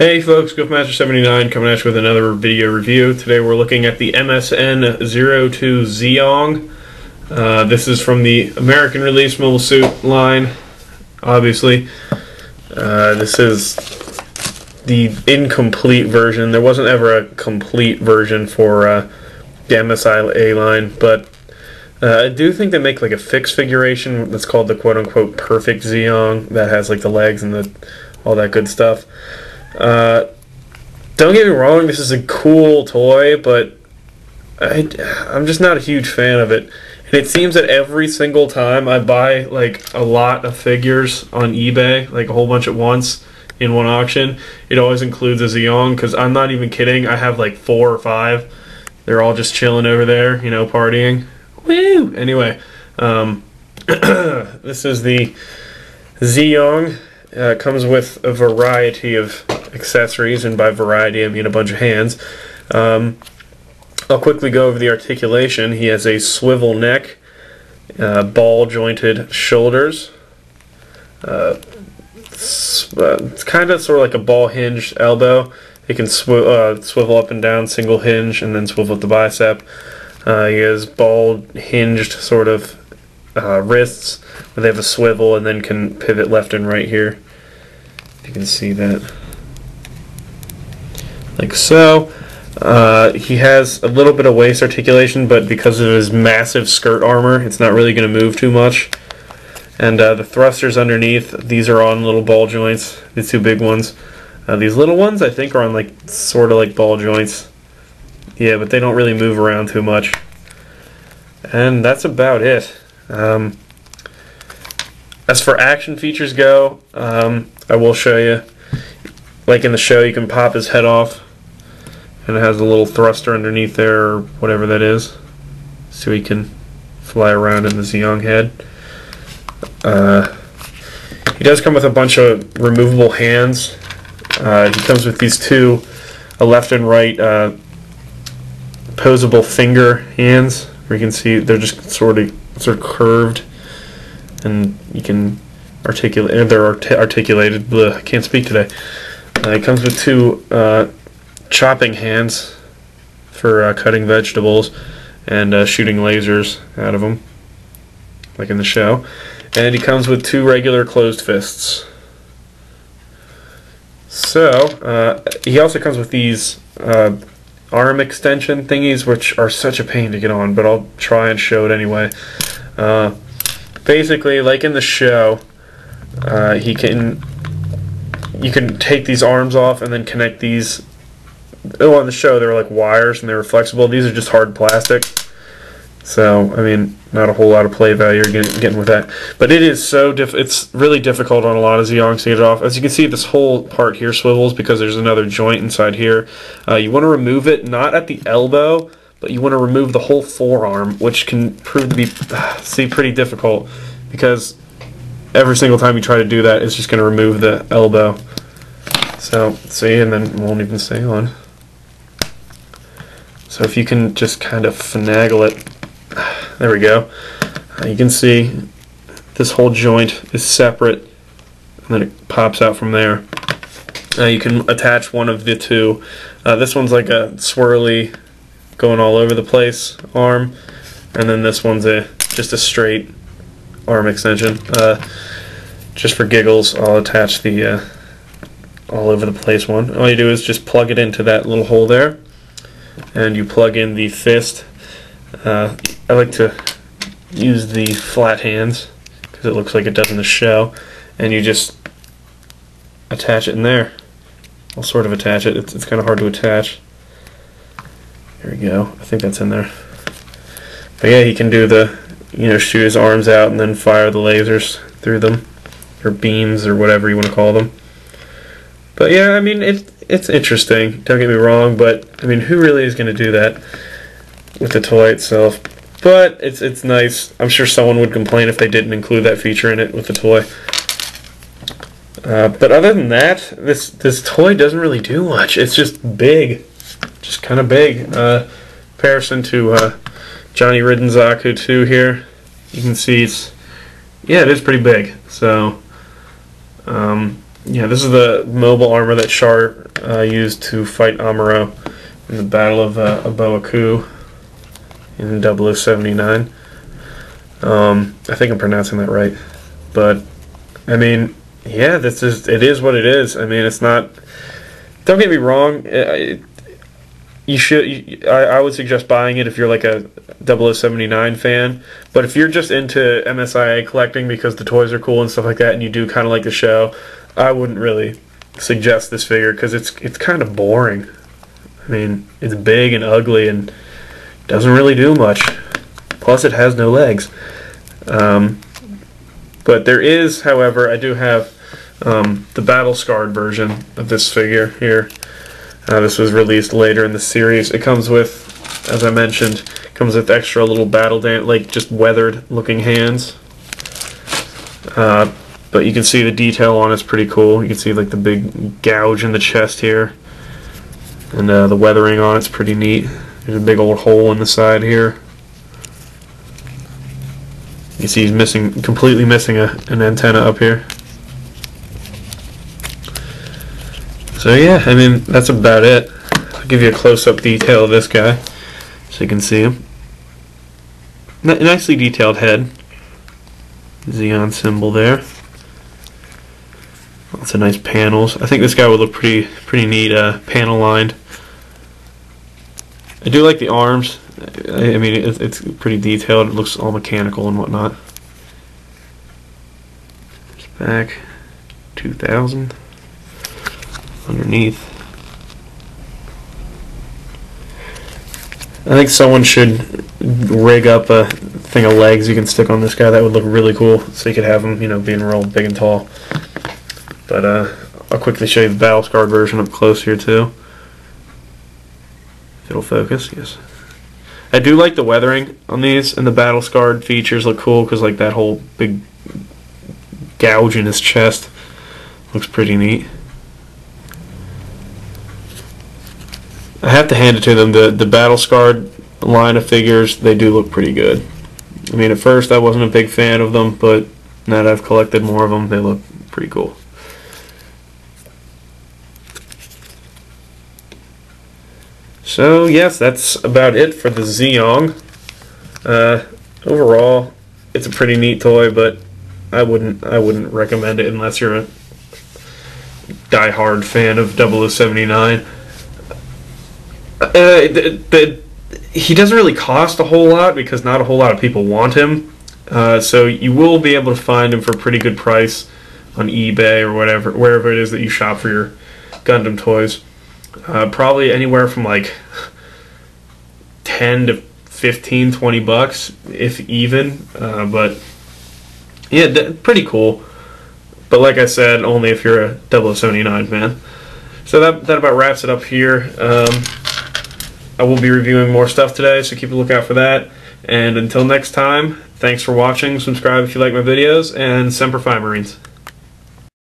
Hey folks, GoofMaster79 coming at you with another video review. Today we're looking at the MSN02 Zeong. This is from the American release mobile suit line, obviously. This is the incomplete version. There wasn't ever a complete version for the MSIA line, but I do think they make like a fixed figuration that's called the quote-unquote perfect Zeong that has like the legs and all that good stuff. Don't get me wrong, this is a cool toy, but I'm just not a huge fan of it. And it seems that every single time I buy like a lot of figures on eBay, like a whole bunch at once in one auction, it always includes a Zeong, because I'm not even kidding, I have like 4 or 5. They're all just chilling over there, you know, partying. Woo! Anyway, this is the Zeong. It comes with a variety of accessories, and by variety I mean a bunch of hands. I'll quickly go over the articulation. He has a swivel neck, ball jointed shoulders. It's kind of sort of like a ball hinged elbow. It can swivel up and down, single hinge, and then swivel at the bicep. He has ball hinged sort of wrists where they have a swivel and then can pivot left and right here. You can see that, like so. He has a little bit of waist articulation, but because of his massive skirt armor, it's not really going to move too much. And the thrusters underneath, these are on little ball joints, the 2 big ones. These little ones I think are on like sort of like ball joints. Yeah, but they don't really move around too much. And that's about it. As for action features go, I will show you. Like in the show, you can pop his head off, and it has a little thruster underneath there, or whatever that is, so he can fly around in the Zeong head. He does come with a bunch of removable hands. He comes with these 2, a left and right posable finger hands, where you can see they're just sort of curved, and you can articulate. They're articulated. Blech, I can't speak today. It comes with 2 chopping hands for cutting vegetables and shooting lasers out of them, like in the show. And he comes with 2 regular closed fists. So he also comes with these arm extension thingies, which are such a pain to get on, but I'll try and show it anyway. Basically, like in the show, you can take these arms off and then connect these. Oh, on the show they were like wires and they were flexible. These are just hard plastic. So I mean, not a whole lot of play value you're getting with that. But it is so it's really difficult on a lot of Zeongs to get it off. As you can see, this whole part here swivels because there's another joint inside here. You want to remove it not at the elbow, but you want to remove the whole forearm, which can prove to be pretty difficult, because every single time you try to do that, it's just going to remove the elbow. So see, and then it won't even stay on. So if you can just kind of finagle it, there we go. You can see this whole joint is separate, and then it pops out from there. You can attach one of the 2. This one's like a swirly, going all over the place arm, and then this one's just a straight arm extension. Just for giggles, I'll attach the all over the place one. All you do is just plug it into that little hole there, and you plug in the fist. I like to use the flat hands because it looks like it does in the show, and you just attach it in there. I'll sort of attach it. It's kind of hard to attach. There we go. I think that's in there. But yeah, he can do the, shoot his arms out and then fire the lasers through them, or beams, or whatever you want to call them. But yeah, I mean, it's interesting. Don't get me wrong, but I mean, who really is going to do that with the toy itself? But it's nice. I'm sure someone would complain if they didn't include that feature in it with the toy. But other than that, this toy doesn't really do much. It's just big. Just kind of big. Comparison to Johnny Ridden's Zaku 2 here, you can see it is pretty big. So yeah, this is the mobile armor that Char used to fight Amuro in the Battle of Aboaku in 0079. I think I'm pronouncing that right, but I mean, yeah, it is what it is. I mean, it's not. Don't get me wrong. I would suggest buying it if you're like a 0079 fan. But if you're just into MSIA collecting because the toys are cool and stuff like that, and you do kind of like the show, I wouldn't really suggest this figure because it's kind of boring. I mean, it's big and ugly and doesn't really do much. Plus, it has no legs. But there is, however, I do have the battle-scarred version of this figure here. This was released later in the series. It comes with, as I mentioned, comes with extra little battle dance, like just weathered-looking hands. But you can see the detail on it's pretty cool. You can see like the big gouge in the chest here, and the weathering on it's pretty neat. There's a big old hole in the side here. You see he's completely missing an antenna up here. So yeah, I mean, that's about it. I'll give you a close-up detail of this guy so you can see him. Nicely detailed head. Zeong symbol there. Lots of nice panels. I think this guy would look pretty neat panel lined. I do like the arms. I mean, it's pretty detailed. It looks all mechanical and whatnot. There's back 2000 underneath. I think someone should rig up a thing of legs you can stick on this guy. That would look really cool. So you could have him, you know, being real big and tall. But I'll quickly show you the battle scarred version up close here too. If it'll focus, yes. I do like the weathering on these, and the battle scarred features look cool because like that whole big gouge in his chest looks pretty neat. I have to hand it to them. The battle scarred line of figures, they do look pretty good. I mean, at first I wasn't a big fan of them, but now that I've collected more of them, they look pretty cool. So yes, that's about it for the Zeong. Overall, it's a pretty neat toy, but I wouldn't recommend it unless you're a die-hard fan of 0079. He doesn't really cost a whole lot because not a whole lot of people want him. So you will be able to find him for a pretty good price on eBay or whatever, wherever it is that you shop for your Gundam toys. Probably anywhere from like 10 to 15, 20 bucks, if even. But yeah, pretty cool. But like I said, only if you're a 0079 fan. So that about wraps it up here. I will be reviewing more stuff today, so keep a lookout for that. And until next time, thanks for watching. Subscribe if you like my videos, and Semper Fi, Marines.